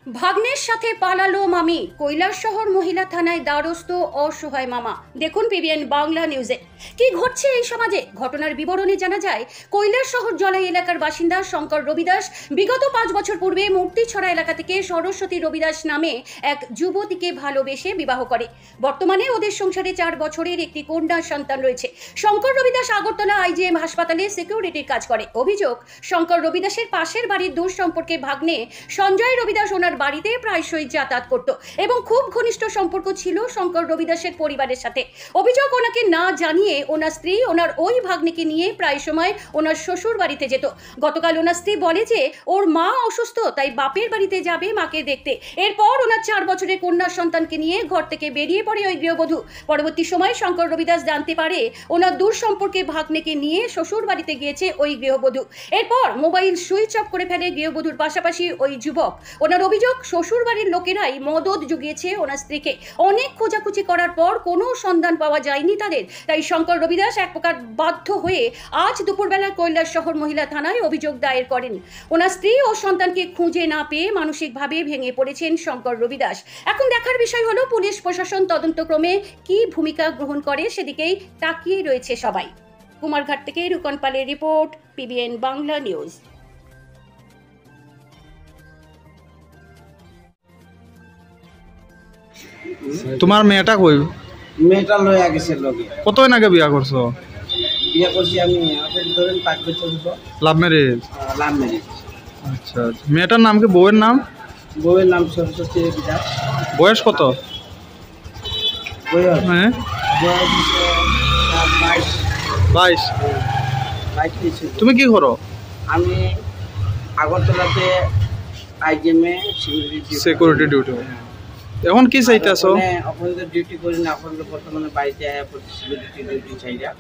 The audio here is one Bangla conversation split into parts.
ভাগ্নের সাথে পালালো মামি, কৈলাসহর মহিলা থানায় দ্বারস্থ অসহায় মামা। দেখুন পিবিএন বাংলা নিউজে কি ঘটছে এই সমাজে। ঘটনার বিবরণে জানা যায়, কৈলাসহর জলাই এলাকার বাসিন্দা শঙ্কর রবিদাস বিগত 5 বছর পূর্বে মূর্তিছড়া এলাকা থেকে সরস্বতী রবিদাস নামে এক যুবতীকে ভালোবেসে বিবাহ করে। বর্তমানে ওদের সংসারে 4 বছরের একটি কন্যা সন্তান রয়েছে। শঙ্কর রবিদাস আগরতলা আইজিএম হাসপাতালে সিকিউরিটির কাজ করে। অভিযোগ, শঙ্কর রবিদাসের পাশের বাড়ির দূর সম্পর্কে ভাগ্নে সঞ্জয় রবিদাস ওনার বাড়িতে প্রায়শই যাতায়াত করত এবং খুব ঘনিষ্ঠ সম্পর্ক ছিল শঙ্কর রবিদাসের পরিবারের সাথে। অভিযোগ, ওনাকে না জানিয়ে ওনার স্ত্রী ওনার ওই ভাগ্নেকে নিয়ে প্রায় সময় ওনার শ্বশুর বাড়িতে যেত। গতকাল ওনার স্ত্রী বলে যে ওর মা অসুস্থ, তাই বাপের বাড়িতে যাবে মাকে দেখতে। এরপর ওনার 4 বছরের কন্যা সন্তানকে নিয়ে ঘর থেকে বেরিয়ে পড়ে ওই গৃহবধূ। পরবর্তী সময় শঙ্কর রবিদাস জানতে পারে ওনার দূর সম্পর্কে ভাগ্নেকে নিয়ে শ্বশুর বাড়িতে গিয়েছে ওই গৃহবধূ। এরপর মোবাইল সুইচ অফ করে ফেলে গৃহবধূর পাশাপাশি ওই যুবক। ওনার অভিযোগ, শ্বশুর বাড়ির লোকেরাই মদত জুগিয়েছে ওনার স্ত্রীকে। অনেক খোঁজাখুঁজি করার পর কোনো সন্ধান পাওয়া যায়নি তাদের, তাই শঙ্কর রবিদাস এক প্রকার বাধ্য হয়ে আজ দুপুরবেলা কৈলাসহর মহিলা থানায় অভিযোগ দায়ের করেন। ওনার স্ত্রী ও সন্তানকে খুঁজে না পেয়ে মানসিকভাবে ভেঙে পড়েছেন শঙ্কর রবিদাস। এখন দেখার বিষয় হলো পুলিশ প্রশাসন তদন্তক্রমে কি ভূমিকা গ্রহণ করে, সেদিকেই তাকিয়ে রয়েছে সবাই। কুমারঘাট থেকে রুকন পালের রিপোর্ট, পিবিএন বাংলা নিউজ। তোমার মেয়েটা কই? মেয়েটা লইয়া গেছে লগে। কতদিন আগে বিয়া করছো? বিয়া করছি আমি ধরেন 5 বছর হলো। Love marriage? Love marriage. আচ্ছা, মেয়েটার নাম কি? বউয়ের নাম? বউয়ের নাম সরস্বতী রবিদাস। বয়স কত? বয়স হ্যাঁ, বয়স 22। 22। তুমি কি করো? আমি আগরতলাতে আইজিএমে সিকিউরিটি ডিউটি। এখন কি চাইতেছো? এখন তো ডিউটি করি না, এখন বর্তমানে বাড়িতে আয়া পড়ছি সিকিউরিটি ডিউটি চাইরা।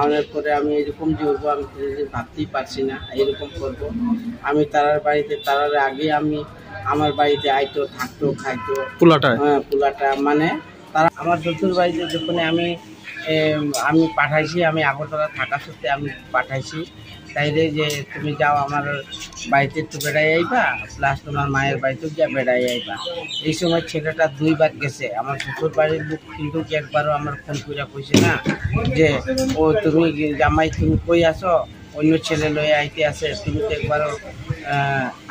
আনার পরে আমি এরকম যে করবো আমি ভাবতেই পারছি না এরকম করবো। আমি তারার বাড়িতে, তারার আগে আমি আমার বাড়িতে আইতো, থাকতো, খাইতো পুলাটায়। হ্যাঁ, পুলাটা মানে তারা আমার শ্বশুর বাড়িতে যখন আমি পাঠাইছি, আমি আগরতলা থাকা সত্ত্বে আমি পাঠাইছি তাইলে যে তুমি যাও আমার বাড়িতে একটু বেড়াই আইবা, প্লাস তোমার মায়ের বাড়িতেও যা বেড়াই আইবা। এই সময় ছেলেটা 2 বার গেছে। আমার শ্বশুর বাড়ির লোক কিন্তু একবারও আমার ফোন করে কইছে না যে ও তুমি জামাই তুমি কই আসো, অন্য ছেলে লয়ে আইতে আসে, তুমি তো একবারও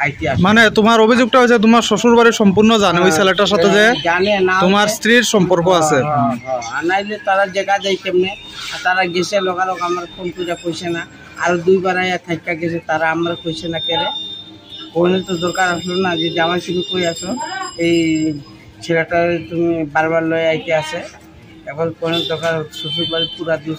আইতে আসো। মানে তোমার অভিযোগটা হচ্ছে তোমার শ্বশুর বাড়ি সম্পূর্ণ জানে ওই ছেলেটার সাথে যে জানে না তোমার স্ত্রীর সম্পর্ক আছে। আনাইলে তারা জায়গা দেয় কেমনে? তারা গেছে লোকালোক আমার ফোন করে কইছে না। আর 2 বার আইয়া থাইকা গেছে, তারা আমার কইছে না কেরে? কোনে তো দরকার আসলো না যে জামাই তুমি কই আসো, এই ছেলেটা তুমি বারবার লয়ে আইতে আসে। এখন কোনে দরকার? শ্বশুর বাড়ি পুরা দিন